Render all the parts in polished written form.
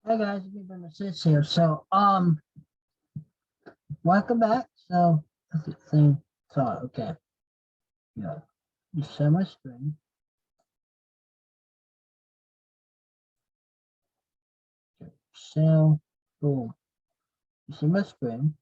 Hey guys, it's me, Ben Sis here. Welcome back. So, that's the thing. So, okay, yeah, you share my screen. Okay. So, boom, you see my screen.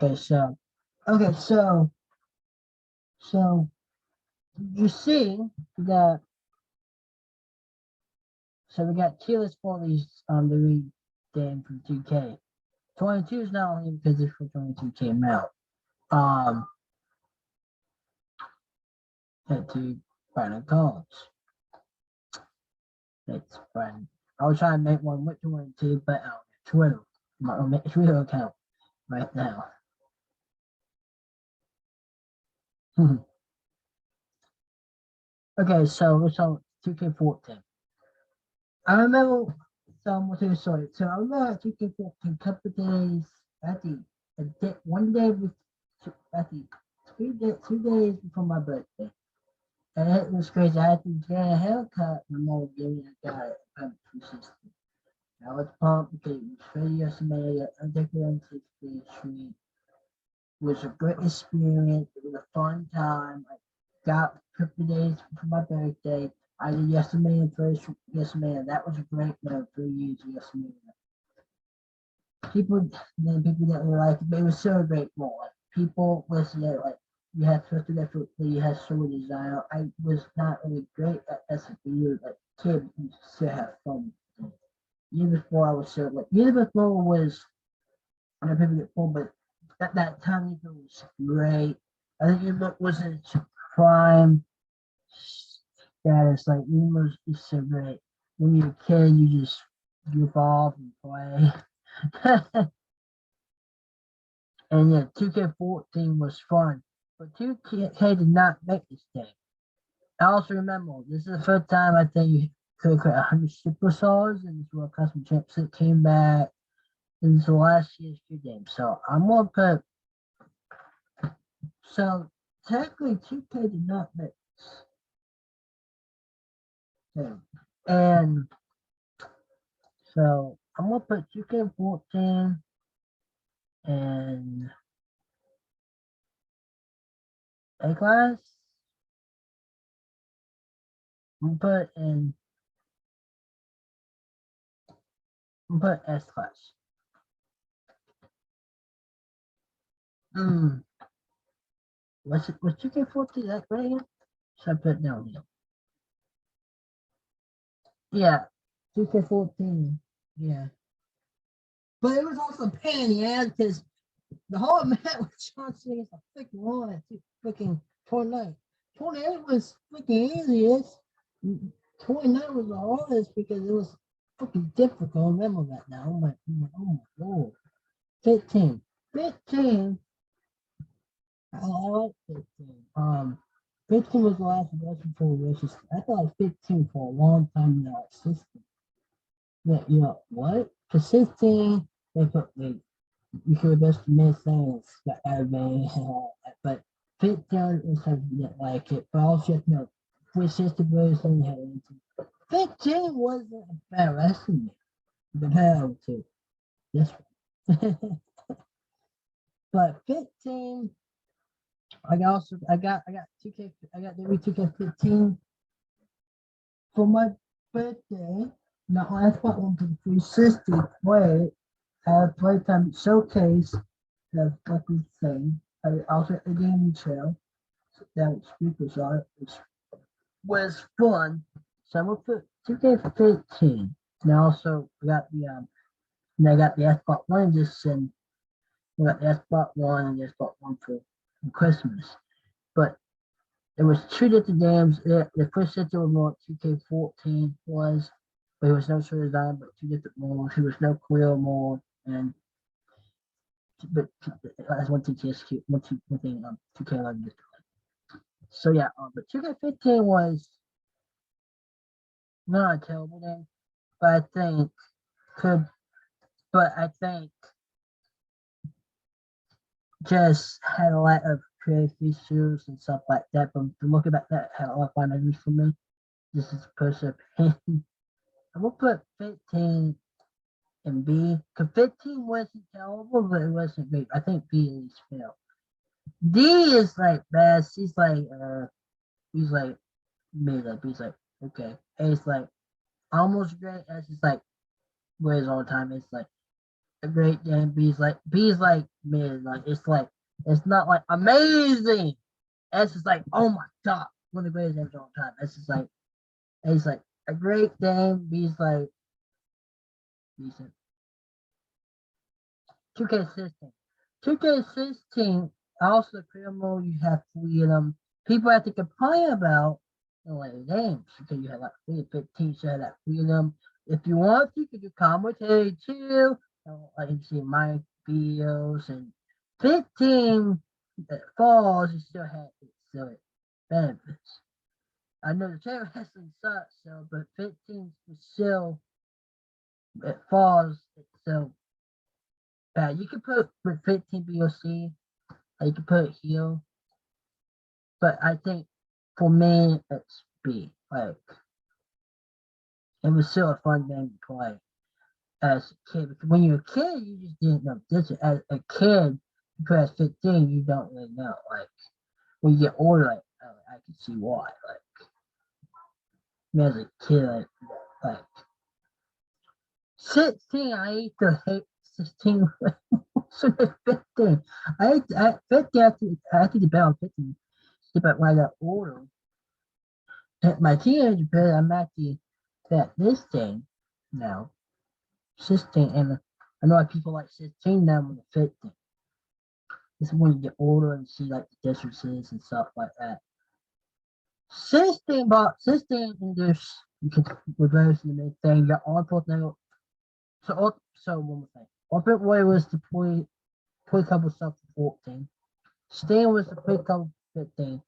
Okay, okay, so you see that. So we got tier for these the game from 2K. 22 is not only because it's for 22 came out. Had to find columns. That's fun. I was trying to make one with 22, but Twitter, my Twitter account right now. Okay, so it's on 2K14. I remember sorry. So I remember 2K14 couple days at the one day with at the 2 days before my birthday. And it was crazy. I had to get a haircut. My mom gave me a guy. I'm consistent. I was pumped because it was very estimated. Underground 60th Street. It was a great experience. It was a fun time. I got a couple days for my birthday. I did Yes Man first. Yes Man. That was a great note. 3 years Yes Man. People, then people didn't really like it, but it was so great more. Like, people listened to it, like you had supposed to go through you had sword design. I was not really great at SFU, like kid, you still have fun. Year before I was so like year before was I know people get full, but at that time it was great. I think it was in its prime status. Like it was just so great. When you're a kid, you just goof off and play. And yeah, 2K14 was fun, but 2K did not make this game. I also remember this is the first time I think you could create 100 superstars and this World Custom Championship came back. This is the last year's game, so I'm gonna put. So technically, 2K did not make this game, and so I'm gonna put 2K14 and A class. I'm gonna put S class. Hmm. Was 2K14 that great? Should I put down here? Yeah, 2K14. Yeah. But it was also a pain in the ass because the whole event was John Cena against a freaking one at freaking 29. 28 was freaking easiest. 29 was the hardest because it was freaking difficult. I remember that now. Oh my lord. 15. 15. I like 15. 15 was the last version for Wishes. I thought 15 for a long time now. System. Yeah, you know what? For 16, they put the you could best miss things that have been, but 15 is something that like it, but also just know, for 60 version had 15 wasn't a bad wrestling compared to this one. But 15, I got 2K, I got the 2K15 for my birthday. Now I bought one for the 360 play. Have playtime showcase the fucking thing. I also a gaming trail that speakers are, which was fun. So I'm gonna put 2K15. And I also got the and I got the Xbox One edition. I got the Xbox One and the Xbox One for Christmas. But there was two different games. The first set was more 2K14 was, but there was no sort of design, but two different modes. There was no clear mode, and but as one thing TSQ, one thing 2K11. So yeah, but 2K15 was not a terrible game, but could, I think just had a lot of creative issues and stuff like that. But looking back, that had a lot of fun memories for me. This is a personal opinion. I will put 15 in B, because 15 wasn't terrible, but it wasn't great. I think B at least failed. D is like best. He's like mid, like B's like okay. A is like almost great. S is like whereas all the time it's like a great game. B's like mid, like it's not like amazing. S is like oh my god, one of the greatest games of all time. S is like A's like a great game. B's like decent. 2K16. 2K16 also criminal. You have freedom. People have to complain about in later games because you have like 15, so you have that freedom. If you want, you can do commentary too. Like you see my videos and 15 that falls, you still have it, so it benefits. I know the chain wrestling sucks, so but 15 still it falls, it's so bad. You can put with 15 BOC, you can put heel, but I think for me it's B. Like it was still a fun game to play as a kid. Because when you're a kid, you just didn't know this. As a kid, you press 15, you don't really know. Like when you get older, like I can see why. Like me as a kid, like 16, I used to hate 16. So 15. I 15. I had to debate on 15. But when I got older, at my teenage period, I'm actually that this thing now, 16, and I know people like 16 now when they're 15. This is when you get older and see like the differences and stuff like that. 16, but 16 in this, you can reverse the main thing. You got on fourth now. So one more thing. Ultimate Warrior was the pre-cover stuff for 14. Sting was the pre-cover 15.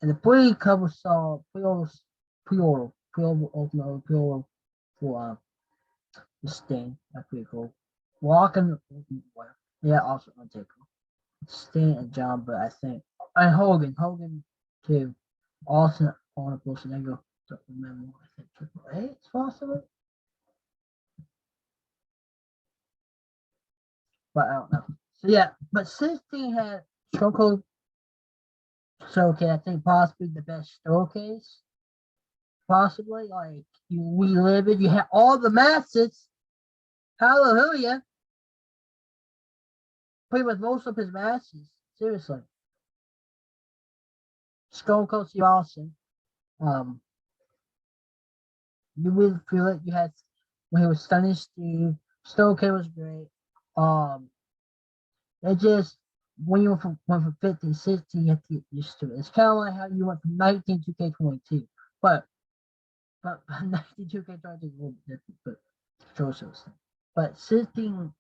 And the pre-cover saw pre-order for the Sting. That's pretty cool. Walking, yeah, also Undertaker. Sting and John, but I think and Hogan too. Also on a person. I go don't remember. I think Triple H possibly, but I don't know. So yeah, but 16 had Stone Cold Showcase. I think possibly the best showcase. Possibly like you relive it. You had all the matches. Hallelujah. Pretty much most of his matches. Seriously. Stone Cold Steve Austin. Um, you really feel it. You had when he was stunning Steve. Stone Cold was great. Um, it just when you went from 15 to 16, you have to get used to it. It's kind of like how you went from 19 to K22, but 19 to K22 is a little bit different, but Joseph's thing. But 16,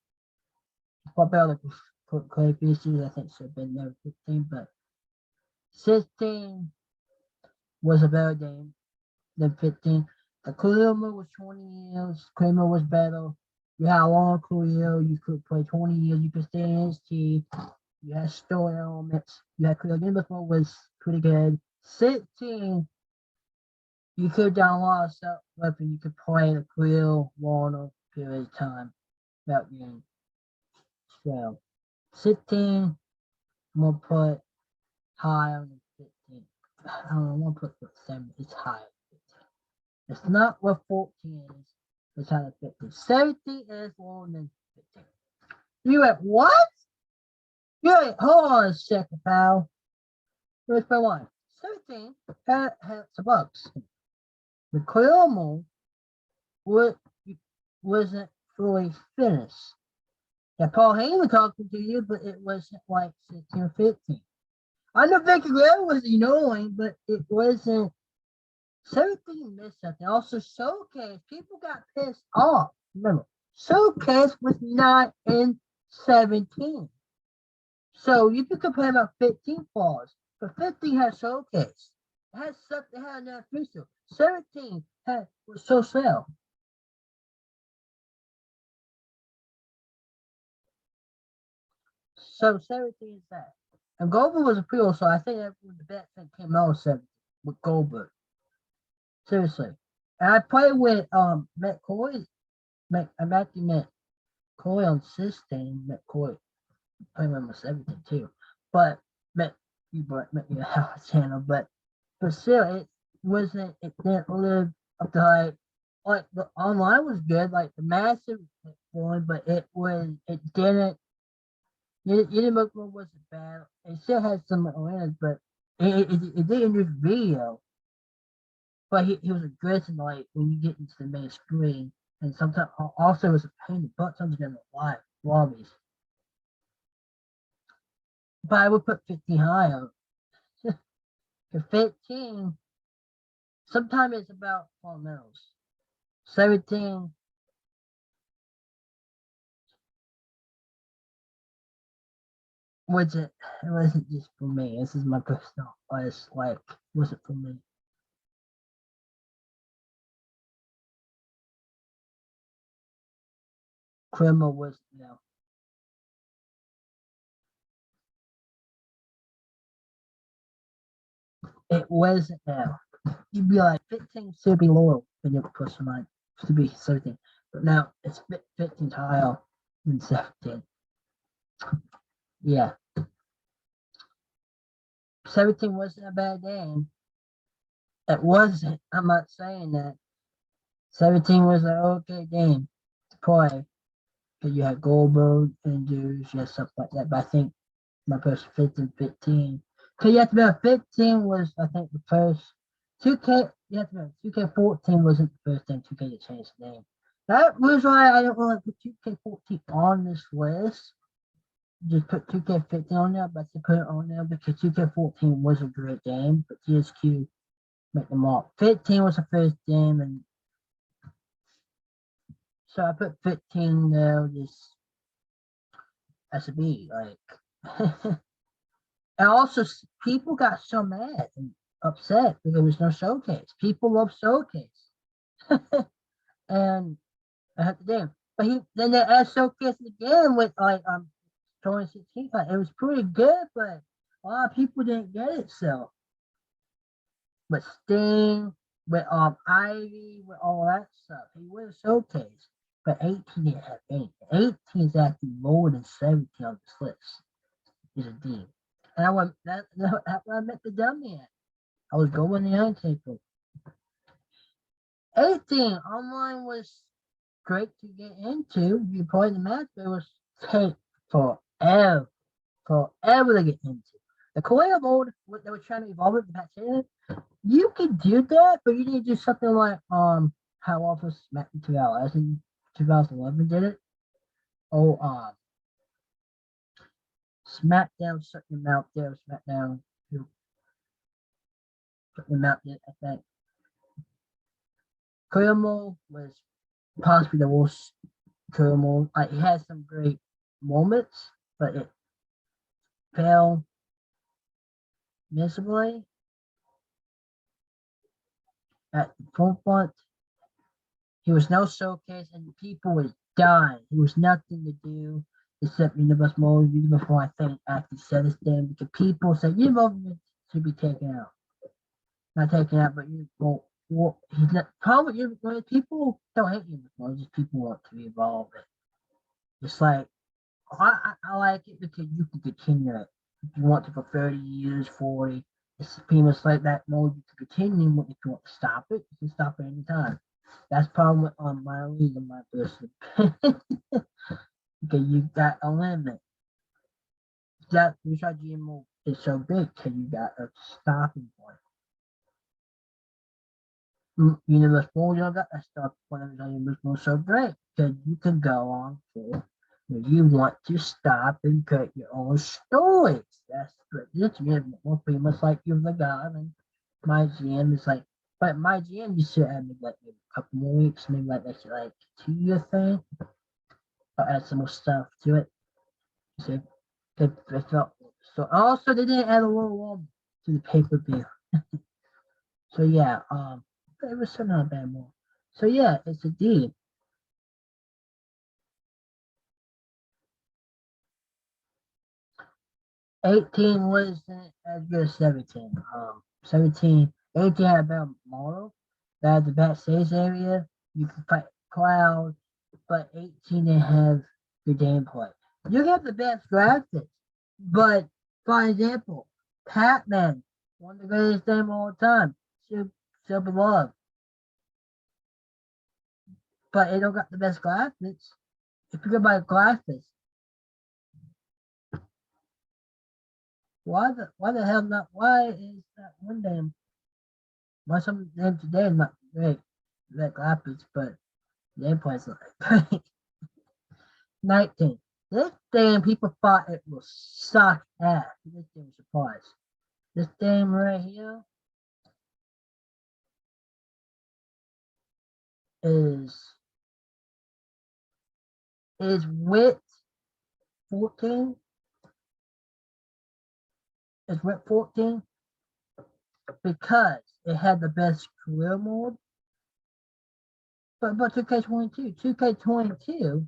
what better like Clay pieces? I think should have been there 15, but 16 was a better game than 15. The Khalil was 20 years. Kramer was better. You had a long career. You could play 20 years. You could stay in NXT. You had story elements. You had Khalil Gilbert was pretty good. 16, you could down a lot of stuff, weapon. You could play the Khalil longer period of time without getting 12. 16, I'm gonna put higher than 15. I don't know, I'm gonna put the same. It's higher. It's not what 14 is. It's higher than 15. 17 is lower than 15. You went, what? You went, hold on a second, pal. Where's my line? 17 had some bugs. The Cleomo wasn't fully finished. Yeah, Paul Heyman talking to you, but it wasn't like 16 or 15. I know Vicky Guerrero was annoying, but it wasn't. 17 missed something. Also, Showcase, people got pissed off. Remember, Showcase was not in 17. So you can complain about 15 flaws, but 15 has Showcase. had stuff they had in that freezer. 17 was so sale. So 17 is that. And Goldberg was a pre so I think that was the best thing came out of 17 with Goldberg. Seriously. And I played with McCoy. Matthew McCoy on System. McCoy playing with my 17 too. But you brought your house channel, but still it wasn't it didn't live up to like the online was good, like the massive one, but it didn't Unibrook wasn't bad. It still had some wins, but it didn't do video. But he was aggressive like when you get into the main screen, and sometimes also it was a pain in the butt sometimes in the lobbies. But I would put 15 high on. 15, sometimes it's about fundamentals. 17, it wasn't just for me. This is my personal honest like wasn't for me. Criminal was it wasn't now. You'd be like 15 should be loyal when you push mine to be 17. But now it's 15 higher than 17. Yeah. 17 wasn't a bad game. It wasn't. I'm not saying that. 17 was an okay game to play. Because you had Goldberg and dudes, you had stuff like that. But I think my first 15. Because you have to remember 15 was I think the first 2K, you have to remember 2K14 wasn't the first thing 2K to change the name. That was why I don't want to put 2K14 on this list. Just put 2K15 on there, but to put it on there because 2K14 was a great game, but TSQ made them all. 15 was the first game, and so I put 15 there just as a B. Like, and also people got so mad and upset because there was no showcase. People love showcase, and I had to damn. But then they added showcase again with like 2016. Like, it was pretty good, but a lot of people didn't get it. So, with Sting, with Ivy, with all that stuff, he was showcase. But 18 didn't have anything. 18 is actually lower than 17 on this list. Is a D. And I went that's where I met the dummy at. I was going the Undertaker. 18 online was great to get into. You played the match, but it was take forever to get into. The Korea mode, what they were trying to evolve it, the you could do that, but you need to do something like how Office Smack in 2011 did it. Oh, SmackDown shut your mouth there. SmackDown shut your mouth there. I think Kermo was possibly the worst Kermo. Like, he had some great moments, but it fell miserably at the forefront. He was no showcase, and people was dying. There was nothing to do except Universe Mode. Before I think actually said his name because people said Universe should be taken out. Not taken out, but you well, he's not probably when people don't hate Universe Mode, just people want to evolve it. It's like I like it because you can continue it. If you want to for 30 years, 40, it's pretty much like that mode you can continue. If you want to stop it, you can stop it anytime. That's problem with my reason, my person. Because you got a limit. That Richard GMO is so big because you got a stopping point. Universe Mode, you don't got that stuff when Universe Mode so great because you can go on for you want to stop and create your own stories. That's great. It's more pretty much like you're the god, and my GM is like, but my GM you should have maybe like a couple more weeks, maybe like that's like 2 year thing. Or add some more stuff to it. See, they felt so. Also, they didn't add a little to the pay per view. So yeah, it was still not a bad more. So yeah, it's a D. 18 wasn't as good as 17. 17, 18 had a better model. That had the backstage area. You could fight crowds, but 18 didn't have good gameplay. You have the best graphics, but for example, Pac-Man, one of the greatest games of all time, still beloved, but it don't got the best graphics. If you go by graphics, why the hell not? Why is that one damn? Why some of them today not great? Like graphics, but gameplay's like 19. This game people thought it will suck ass. This game was surprised. This game right here is with 14. Is with 14 because it had the best career mode. But 2K22,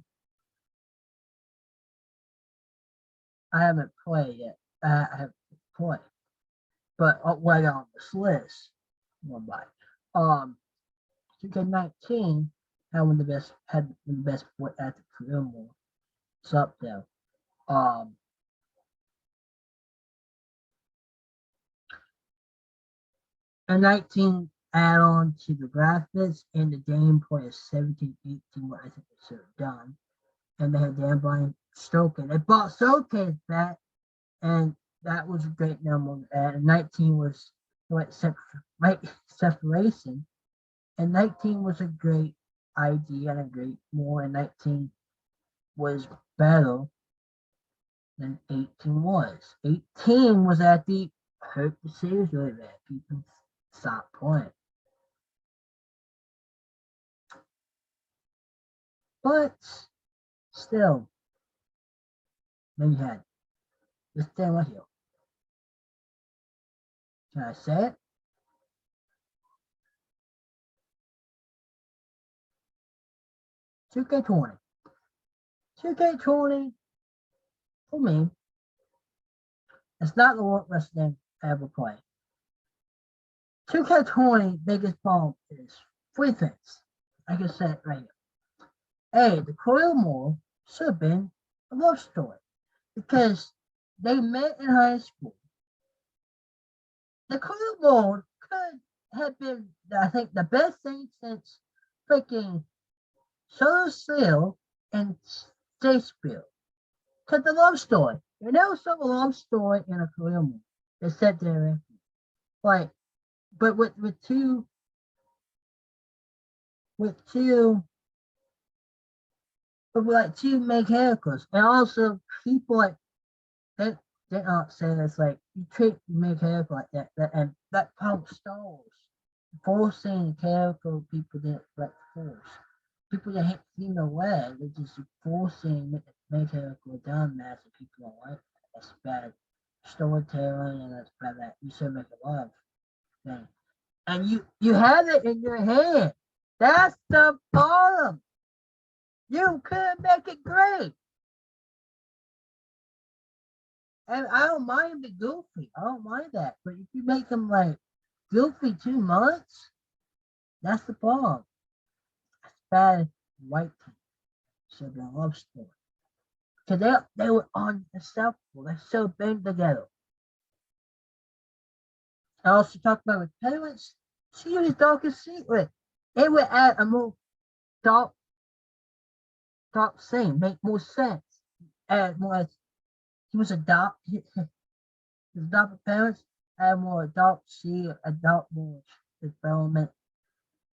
I haven't played yet. I haven't played, but right on this list, one by. 2K19 had the best at the career mode. It's up there. Um, and 19 add on to the graphics and the gameplay of 17, 18, what I think they should have done. And they had Dan Bryan Stoker. They brought Showcase back, and that was a great number. And 19 was like separation. And 19 was a great idea and a great more. And 19 was better than 18 was. 18 was at the hurt the series really bad. People stopped playing. But still, then you had this thing right here. Can I say it? 2K20. 2K20 for me, it's not the worst wrestling I ever played. 2K20 biggest problem is three things. I can say it right here. A, the Coil Moore should have been a love story because they met in high school. The Coil Moore could have been, I think, the best thing since freaking Solar Seal and Shakespeare. Because the love story. You never saw a love story in a Korean movie. They said there, like, but with two, but with like two main characters, and also people like they they aren't saying it's like you treat main character like that and that pump stalls, forcing character people that like force. People that hate female way, they're just forcing main character down mass and people don't like that. That's bad storytelling and that's bad that you should make a love thing. And you have it in your head. That's the problem. You could make it great. And I don't mind the goofy. I don't mind that. But if you make them like goofy too much, that's the problem. That's bad white people. So the love story. Because they were unacceptable. They're so big together. I also talked about with parents. She was darkest secret. It would add a more dark scene, make more sense. Add more he was adopted. His adopted parents had more adult she adopt more development.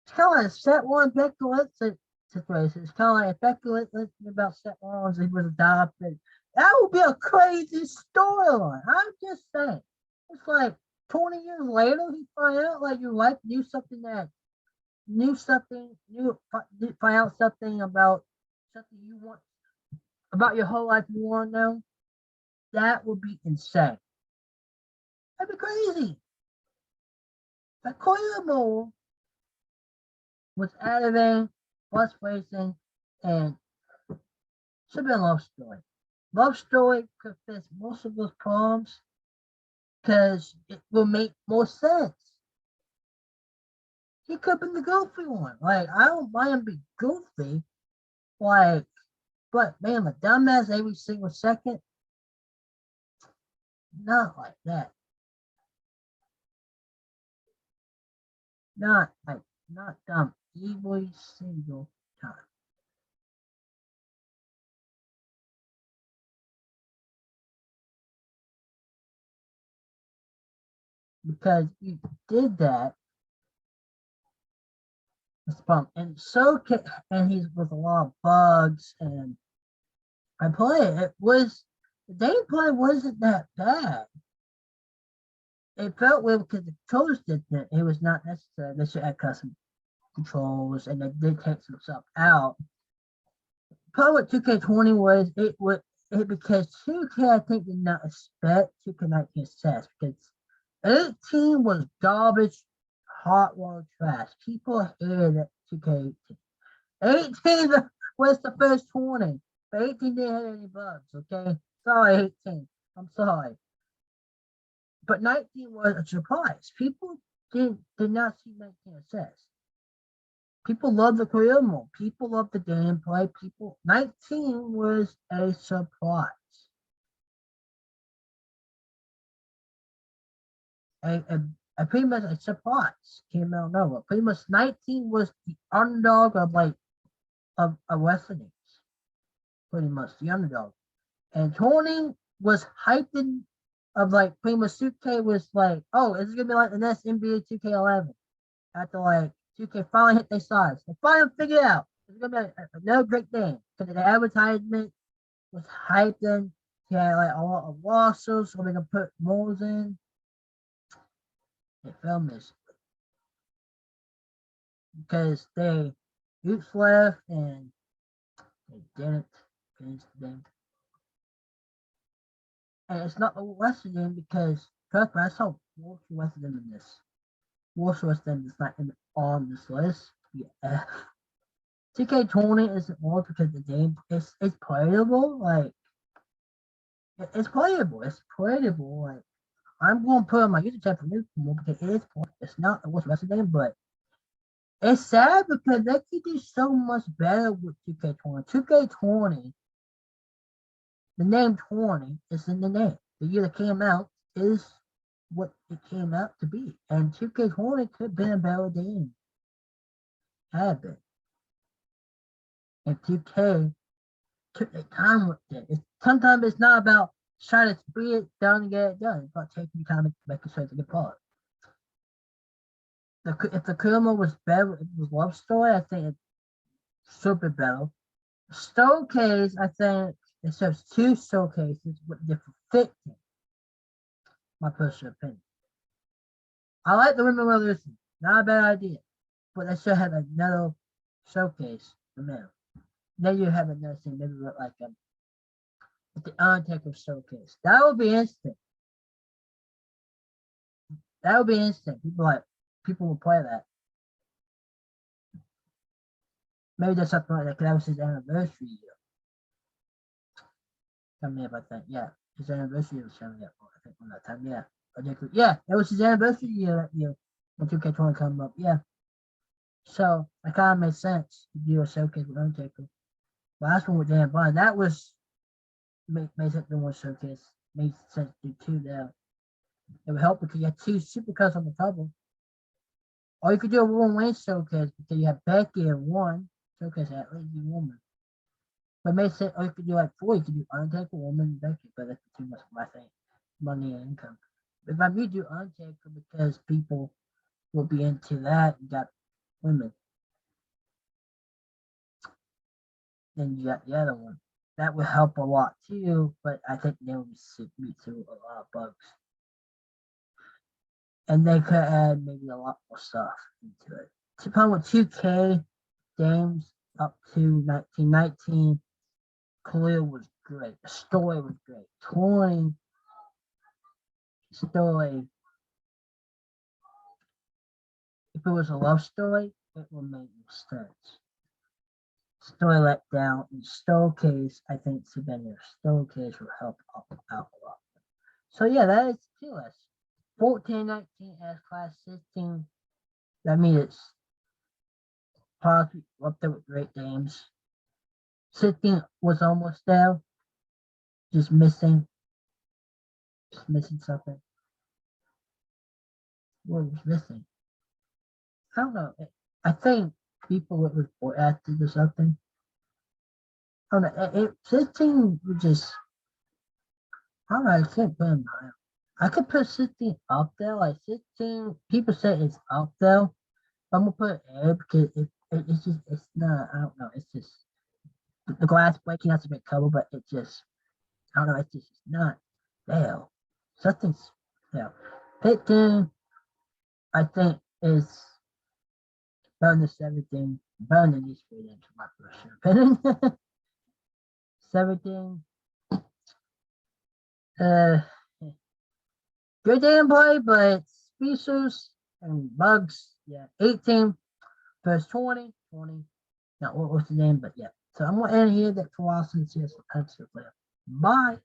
It's kind of like Seth Rollins Becky Lynch situation. It's kind of like Becky Lynch about Seth Rollins. He was adopted. That would be a crazy storyline. I'm just saying. It's like 20 years later, he find out like your wife knew something find out something about something you want about your whole life you want to know. That would be insane. That'd be crazy. The Koyumo was editing, bus racing, and should be a love story. Love story could fix most of those problems because it will make more sense. He could have been the goofy one. Like, I don't mind him being goofy. Like, but man, the dumbass every single second, not like that. Not like, not dumb every single time. Because you did that, that's the problem. And so, and he's with a lot of bugs. And I played it. Was the gameplay wasn't that bad. It felt weird because the controllers did that. It was not necessary. They should add custom controls, and they did take some stuff out. Probably what 2K20 was, because 2K I think did not expect 2K19 success because 18 was garbage, hot water trash. People hated 2K18. 18 was the first 20, but 18 didn't have any bugs. Okay, sorry 18. I'm sorry, but 19 was a surprise. People did not see 19 success. People love the career mode. People love the gameplay. 19 was a surprise. A, a, a pretty much a surprise came out of nowhere. Pretty much 19 was the underdog of wrestling. Pretty much the underdog. And 20 was hyping of like pretty much 2K was like, oh, is it gonna be like the next NBA 2K11? After like 2K finally hit their size. They finally figured out it's gonna be another great game. Because the advertisement was hyped in. He had like a lot of lawsuits so they can put moles in. They filmed this because they Oops left and they didn't finish the game. And it's not a Western because trust me, I saw Wolf Western in this. Wolf Western is not on this list. Yeah. 2K20 isn't more because the game is playable. Like it's playable. It's playable. Like I'm going to put on my YouTube channel for this more because it is playable. It's not what's the rest of the game, but it's sad because they could do so much better with 2K20. 2K20, the name 20 is in the name. The year that came out is what it came out to be. And 2K20 could have been a better game. Had been. And 2K took their time with it. Sometimes it's not about trying to speed it down and get it done. It's about taking your time and making sure it's a good part. If the Kurama was better, if it was Love Story, I think it should be better. Showcase, I think it serves two showcases with different fitting. My personal opinion. I like the Women Revolution. Not a bad idea. But they should have another showcase for men. Then you have another thing, maybe like the Undertaker showcase. That would be instant. That would be instant. People will play that. Maybe there's something like that because that was his anniversary year. Coming up, I think. Yeah. His anniversary was coming up, I think, on that time. Yeah. Yeah, it was his anniversary year that year when 2K20 come up. Yeah. So that kind of made sense to do a showcase with Undertaker. Last one with Dan Bryan, that was made sense to one showcase. Made sense to do two there. It would help because you had two supercars on the cover. Or you could do a Roman Reigns showcase because you have Becky and one showcase at Lady Woman. But it made sense, or you could do like four. You could do Undertaker, Woman, and Becky, but that's too much, I think, money and income. If I do Undertaker because people will be into that, you got women. Then you got the other one. That would help a lot too, but I think they would be too a lot of bugs. And they could add maybe a lot more stuff into it. To come with 2K games up to 1919, Khalil was great. The story was great. 20 story if it was a love story, it would make sense. Story let down in Stowcase, I think Savannah Stowcase will help out a lot. So yeah, that is tier list. 14, 19 S class, 16. That means it's probably up there with Great Dames. 16 was almost there, just missing something. What was missing? I don't know. I think people was more active or something. I don't know. 15 was just, I don't know. I can't put him higher. I could put 16 up there. Like 16, people say it's up there. I'm gonna put it there because it's just, it's not, I don't know. It's just, the glass breaking has a bit cover, but it just, I don't know. It's just not there. Something's there. 15, I think, is better than 17. Better than these three names, my personal opinion. 17. Uh, good gameplay, but species and bugs. Yeah, 18 versus 20. 20. Not what was the name, but yeah. So I'm gonna end here that for a while since yes, player. Bye.